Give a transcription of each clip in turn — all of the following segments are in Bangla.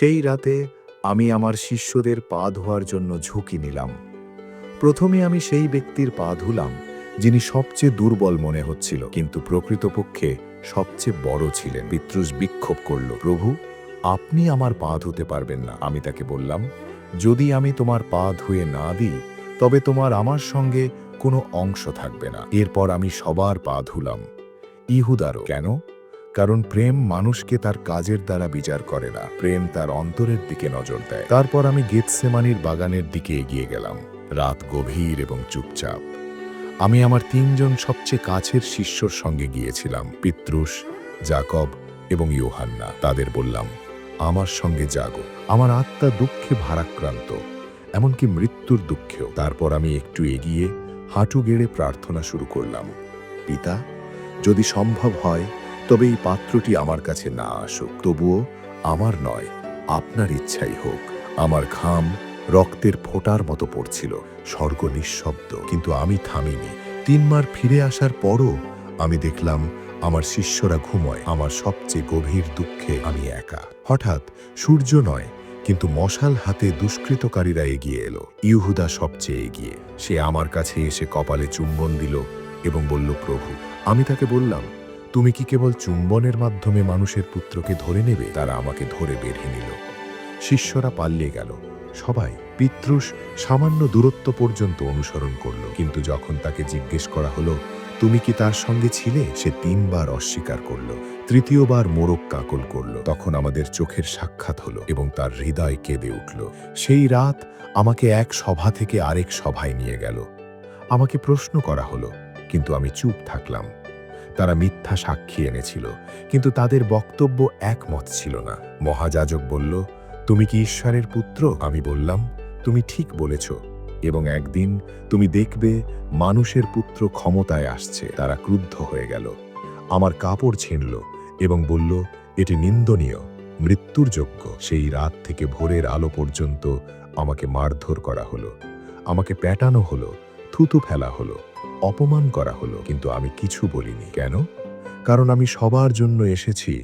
সেই রাতে আমি আমার শিষ্যদের পা ধোয়ার জন্য ঝুঁকি নিলাম। প্রথমে আমি সেই ব্যক্তির পা ধুলাম যিনি সবচেয়ে দুর্বল মনে হচ্ছিল, কিন্তু প্রকৃতপক্ষে সবচেয়ে বড় ছিলেন। পিতৃস বিক্ষোভ করল, প্রভু, আপনি আমার পা ধুতে পারবেন না। আমি তাকে বললাম, যদি আমি তোমার পা ধুয়ে না দিই তবে তোমার আমার সঙ্গে কোনো অংশ থাকবে না। এরপর আমি সবার পা ধুলাম, ইহুদারও। কেন? কারণ প্রেম মানুষকে তার কাজের দ্বারা বিচার করে না, প্রেম তার অন্তরের দিকে নজর দেয়। তারপর আমি গেতসেমানির বাগানের দিকে এগিয়ে গেলাম। রাত গভীর এবং চুপচাপ। আমি আমার 3জন সবচেয়ে কাছের শিষ্যর সঙ্গে গিয়েছিলাম, পিতৃস, যাকব এবং ইউহান্না। তাদের বললাম, আমার সঙ্গে জাগো। আমার আত্মা দুঃখে ভারাক্রান্ত, এমনকি মৃত্যুর দুঃখেও। তারপর আমি একটু এগিয়ে হাঁটু গেড়ে প্রার্থনা শুরু করলাম, পিতা, যদি সম্ভব হয় তবে এই পাত্রটি আমার কাছে না আসুক, তবুও আমার নয়, আপনার ইচ্ছাই হোক। আমার ঘাম রক্তের ফোঁটার মতো পড়ছিল। স্বর্গ নিঃশব্দ, কিন্তু আমি থামিনি। 3 মাস ফিরে আসার পরও আমি দেখলাম আমার শিষ্যরা ঘুমোয়। আমার সবচেয়ে গভীর দুঃখে আমি একা। হঠাৎ সূর্য নয়, কিন্তু মশাল হাতে দুষ্কৃতকারীরা এগিয়ে এলো। ইহুদা সবচেয়ে এগিয়ে। সে আমার কাছে এসে কপালে চুম্বন দিল এবং বলল, প্রভু। আমি তাকে বললাম, তুমি কি কেবল চুম্বনের মাধ্যমে মানুষের পুত্রকে ধরে নেবে? তারা আমাকে ধরে বেরিয়ে নিল। শিষ্যরা পালিয়ে গেল, সবাই। পিতৃস সামান্য দূরত্ব পর্যন্ত অনুসরণ করল, কিন্তু যখন তাকে জিজ্ঞেস করা হলো, তুমি কি তার সঙ্গে ছিলে, সে 3 বার অস্বীকার করল। তৃতীয়বার মোরগ কাকল করল। তখন আমাদের চোখের সাক্ষাৎ হলো এবং তার হৃদয় কেঁদে উঠল। সেই রাত আমাকে এক সভা থেকে আরেক সভায় নিয়ে গেল। আমাকে প্রশ্ন করা হলো, কিন্তু আমি চুপ থাকলাম। তারা মিথ্যা সাক্ষী এনেছিল, কিন্তু তাদের বক্তব্য একমত ছিল না। মহাযাজক বলল, তুমি কি ঈশ্বরের পুত্র? আমি বললাম, তুমি ঠিক বলেছ, এবং একদিন তুমি দেখবে মানুষের পুত্র ক্ষমতায় আসছে। তারা ক্রুদ্ধ হয়ে গেল, আমার কাপড় ছিঁড়ল এবং বলল, এটি নিন্দনীয়, মৃত্যুর যোগ্য। সেই রাত থেকে ভোরের আলো পর্যন্ত আমাকে মারধর করা হলো, আমাকে পেটানো হলো, থুতু ফেলা হলো, অপমান করা হলো, কিন্তু আমি কিছু বলিনি। কেন? কারণ আমি সবার জন্য এসেছি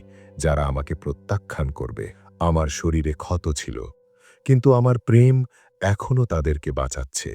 যারা আমাকে প্রত্যাখ্যান করবে। আমার শরীরে ক্ষত ছিল, কিন্তু আমার প্রেম এখনো তাদেরকে বাঁচাচ্ছে।